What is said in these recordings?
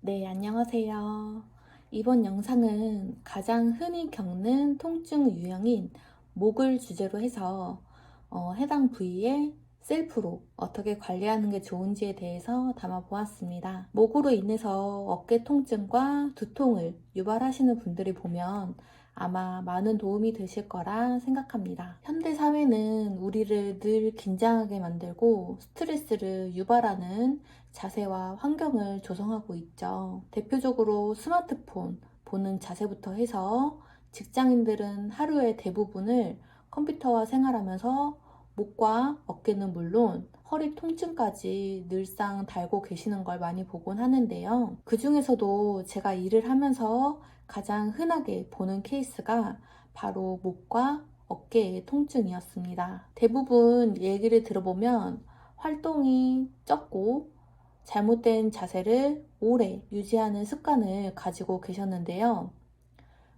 네, 안녕하세요. 이번 영상은 가장 흔히 겪는 통증 유형인 목을 주제로 해서 해당 부위에 셀프로 어떻게 관리하는 게 좋은지에 대해서 담아보았습니다. 목으로 인해서 어깨 통증과 두통을 유발하시는 분들이 보면 아마 많은 도움이 되실 거라 생각합니다. 현대 사회는 우리를 늘 긴장하게 만들고 스트레스를 유발하는 자세와 환경을 조성하고 있죠. 대표적으로 스마트폰 보는 자세부터 해서 직장인들은 하루의 대부분을 컴퓨터와 생활하면서 목과 어깨는 물론 허리 통증까지 늘상 달고 계시는 걸 많이 보곤 하는데요. 그 중에서도 제가 일을 하면서 가장 흔하게 보는 케이스가 바로 목과 어깨의 통증이었습니다. 대부분 얘기를 들어보면 활동이 적고 잘못된 자세를 오래 유지하는 습관을 가지고 계셨는데요.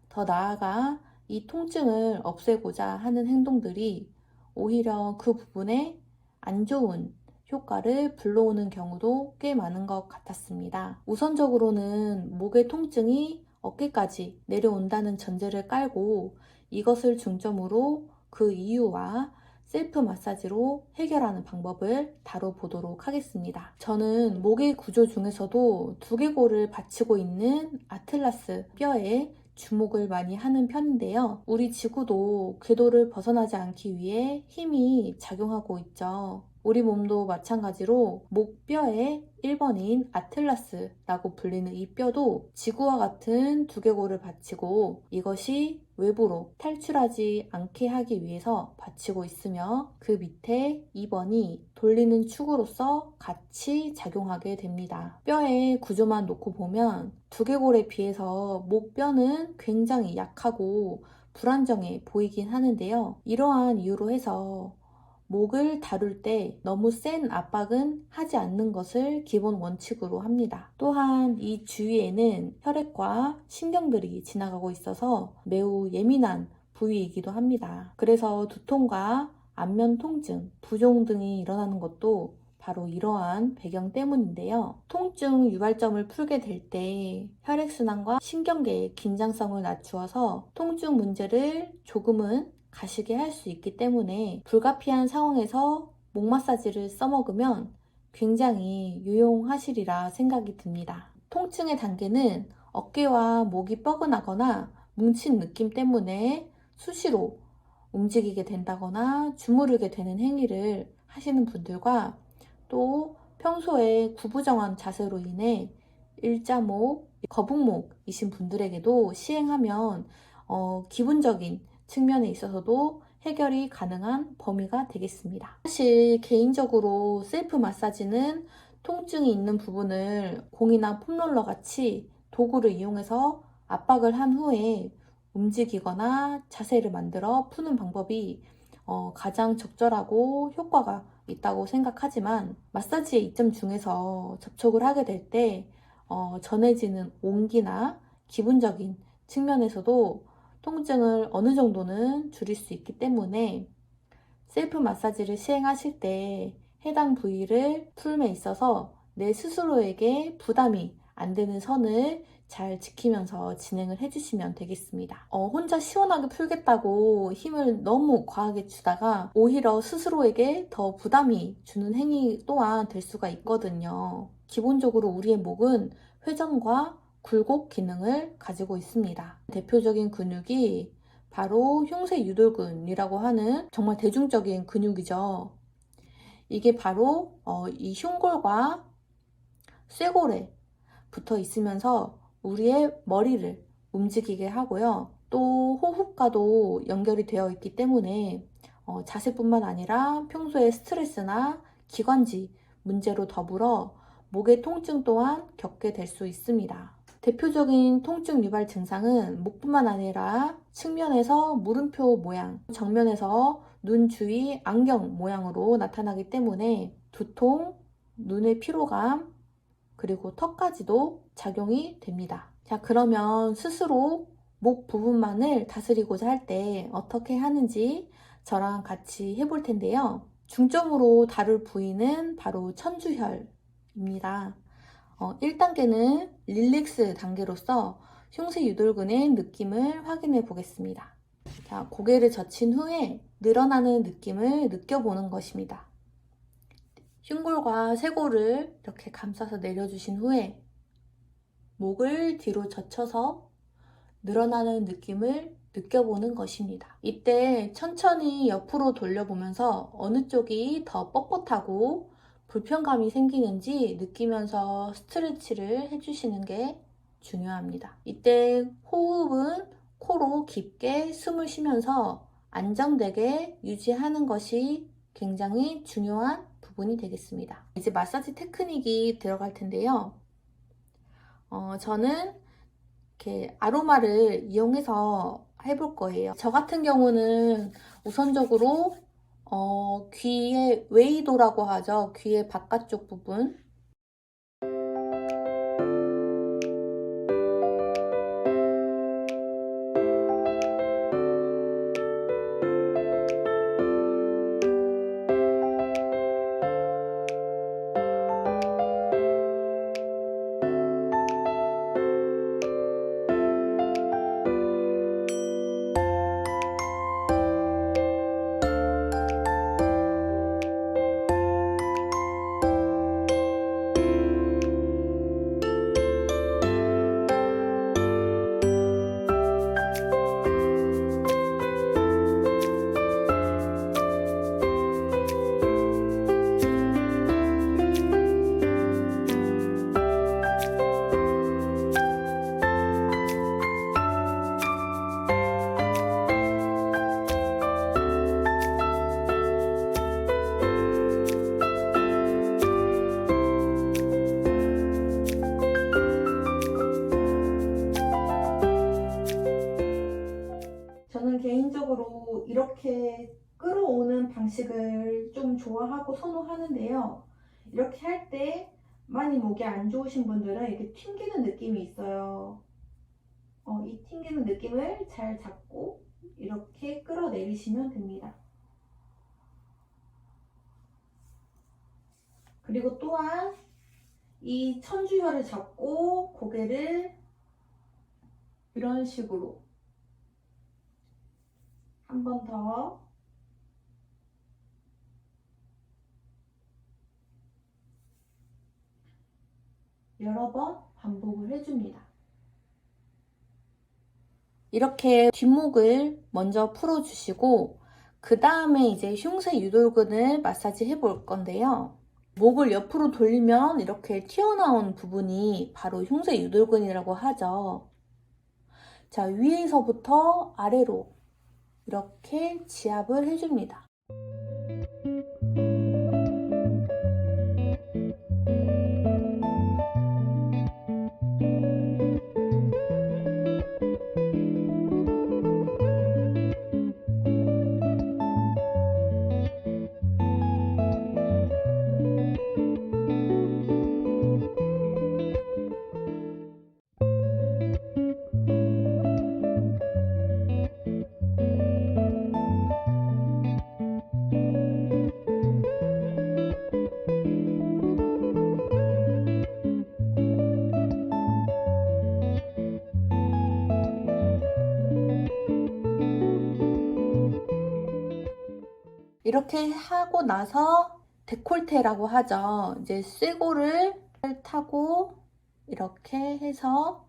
더 나아가 이 통증을 없애고자 하는 행동들이 오히려 그 부분에 안 좋은 효과를 불러오는 경우도 꽤 많은 것 같았습니다. 우선적으로는 목의 통증이 어깨까지 내려온다는 전제를 깔고 이것을 중점으로 그 이유와 셀프 마사지로 해결하는 방법을 다뤄보도록 하겠습니다. 저는 목의 구조 중에서도 두개골을 받치고 있는 아틀라스 뼈에 주목을 많이 하는 편인데요. 우리 지구도 궤도를 벗어나지 않기 위해 힘이 작용하고 있죠. 우리 몸도 마찬가지로 목뼈의 1번인 아틀라스라고 불리는 이 뼈도 지구와 같은 두개골을 받치고 이것이 외부로 탈출하지 않게 하기 위해서 받치고 있으며 그 밑에 2번이 돌리는 축으로서 같이 작용하게 됩니다. 뼈의 구조만 놓고 보면 두개골에 비해서 목뼈는 굉장히 약하고 불안정해 보이긴 하는데요. 이러한 이유로 해서 목을 다룰 때 너무 센 압박은 하지 않는 것을 기본 원칙으로 합니다. 또한 이 주위에는 혈액과 신경들이 지나가고 있어서 매우 예민한 부위이기도 합니다. 그래서 두통과 안면 통증, 부종 등이 일어나는 것도 바로 이러한 배경 때문인데요. 통증 유발점을 풀게 될 때 혈액순환과 신경계의 긴장성을 낮추어서 통증 문제를 조금은 가시게 할 수 있기 때문에 불가피한 상황에서 목 마사지를 써먹으면 굉장히 유용하시리라 생각이 듭니다. 통증의 단계는 어깨와 목이 뻐근하거나 뭉친 느낌 때문에 수시로 움직이게 된다거나 주무르게 되는 행위를 하시는 분들과 또 평소에 구부정한 자세로 인해 일자목, 거북목이신 분들에게도 시행하면 기분적인 측면에 있어서도 해결이 가능한 범위가 되겠습니다. 사실 개인적으로 셀프 마사지는 통증이 있는 부분을 공이나 폼롤러 같이 도구를 이용해서 압박을 한 후에 움직이거나 자세를 만들어 푸는 방법이 가장 적절하고 효과가 있다고 생각하지만 마사지의 이점 중에서 접촉을 하게 될 때 전해지는 온기나 기분적인 측면에서도 통증을 어느 정도는 줄일 수 있기 때문에 셀프 마사지를 시행하실 때 해당 부위를 풀음에 있어서 내 스스로에게 부담이 안 되는 선을 잘 지키면서 진행을 해주시면 되겠습니다. 혼자 시원하게 풀겠다고 힘을 너무 과하게 주다가 오히려 스스로에게 더 부담이 주는 행위 또한 될 수가 있거든요. 기본적으로 우리의 목은 회전과 굴곡 기능을 가지고 있습니다. 대표적인 근육이 바로 흉쇄유돌근이라고 하는 정말 대중적인 근육이죠. 이게 바로 이 흉골과 쇄골에 붙어 있으면서 우리의 머리를 움직이게 하고요. 또 호흡과도 연결이 되어 있기 때문에 자세뿐만 아니라 평소에 스트레스나 기관지 문제로 더불어 목의 통증 또한 겪게 될 수 있습니다. 대표적인 통증 유발 증상은 목뿐만 아니라 측면에서 물음표 모양, 정면에서 눈 주위 안경 모양으로 나타나기 때문에 두통, 눈의 피로감, 그리고 턱까지도 작용이 됩니다. 자, 그러면 스스로 목 부분만을 다스리고자 할 때 어떻게 하는지 저랑 같이 해볼 텐데요. 중점으로 다룰 부위는 바로 천주혈입니다. 1단계는 릴렉스 단계로서 흉쇄 유돌근의 느낌을 확인해 보겠습니다. 자, 고개를 젖힌 후에 늘어나는 느낌을 느껴보는 것입니다. 흉골과 쇄골을 이렇게 감싸서 내려주신 후에 목을 뒤로 젖혀서 늘어나는 느낌을 느껴보는 것입니다. 이때 천천히 옆으로 돌려보면서 어느 쪽이 더 뻣뻣하고 불편감이 생기는지 느끼면서 스트레치를 해주시는 게 중요합니다. 이때 호흡은 코로 깊게 숨을 쉬면서 안정되게 유지하는 것이 굉장히 중요한 부분이 되겠습니다. 이제 마사지 테크닉이 들어갈 텐데요. 저는 이렇게 아로마를 이용해서 해볼 거예요. 저 같은 경우는 우선적으로 귀의 웨이도라고 하죠. 귀의 바깥쪽 부분. 저는 개인적으로 이렇게 끌어오는 방식을 좀 좋아하고 선호하는데요. 이렇게 할 때 많이 목이 안 좋으신 분들은 이렇게 튕기는 느낌이 있어요. 이 튕기는 느낌을 잘 잡고 이렇게 끌어내리시면 됩니다. 그리고 또한 이 천주혈을 잡고 고개를 이런 식으로 한 번 더 여러 번 반복을 해줍니다. 이렇게 뒷목을 먼저 풀어주시고 그 다음에 이제 흉쇄 유돌근을 마사지 해볼 건데요. 목을 옆으로 돌리면 이렇게 튀어나온 부분이 바로 흉쇄 유돌근이라고 하죠. 자, 위에서부터 아래로 이렇게 지압을 해줍니다. 이렇게 하고 나서 데콜테라고 하죠. 이제 쇄골을 타고 이렇게 해서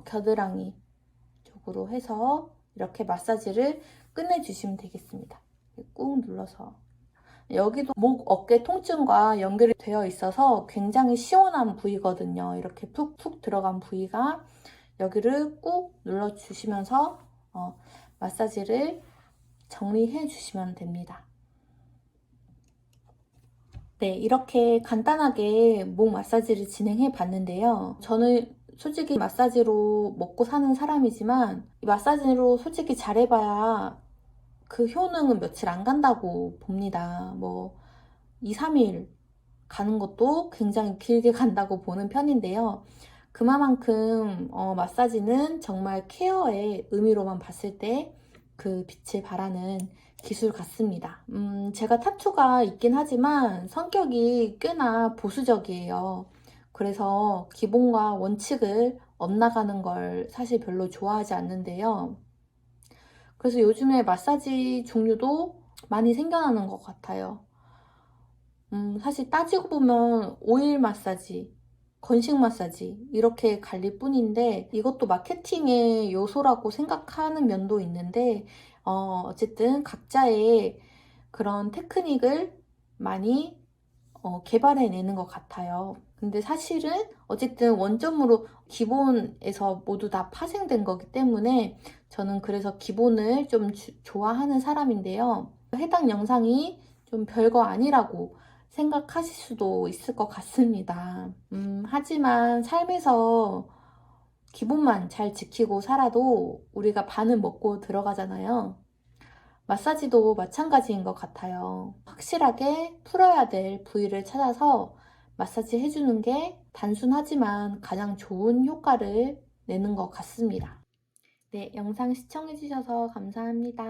겨드랑이 쪽으로 해서 이렇게 마사지를 끝내주시면 되겠습니다. 꾹 눌러서 여기도 목, 어깨 통증과 연결이 되어 있어서 굉장히 시원한 부위거든요. 이렇게 푹푹 들어간 부위가 여기를 꾹 눌러주시면서 마사지를 정리해 주시면 됩니다. 네, 이렇게 간단하게 목 마사지를 진행해 봤는데요. 저는 솔직히 마사지로 먹고 사는 사람이지만 이 마사지로 솔직히 잘해봐야 그 효능은 며칠 안 간다고 봅니다. 뭐 2, 3일 가는 것도 굉장히 길게 간다고 보는 편인데요. 그만큼 마사지는 정말 케어의 의미로만 봤을 때 그 빛을 발하는 기술 같습니다. 제가 타투가 있긴 하지만 성격이 꽤나 보수적이에요. 그래서 기본과 원칙을 엇나가는 걸 사실 별로 좋아하지 않는데요. 그래서 요즘에 마사지 종류도 많이 생겨나는 것 같아요. 사실 따지고 보면 오일 마사지, 건식 마사지 이렇게 갈릴 뿐인데 이것도 마케팅의 요소라고 생각하는 면도 있는데 어쨌든 각자의 그런 테크닉을 많이 개발해내는 것 같아요. 근데 사실은 어쨌든 원점으로 기본에서 모두 다 파생된 거기 때문에 저는 그래서 기본을 좀 좋아하는 사람인데요. 해당 영상이 좀 별거 아니라고 생각하실 수도 있을 것 같습니다. 하지만 삶에서 기본만 잘 지키고 살아도 우리가 반은 먹고 들어가잖아요. 마사지도 마찬가지인 것 같아요. 확실하게 풀어야 될 부위를 찾아서 마사지 해주는 게 단순하지만 가장 좋은 효과를 내는 것 같습니다. 네, 영상 시청해주셔서 감사합니다.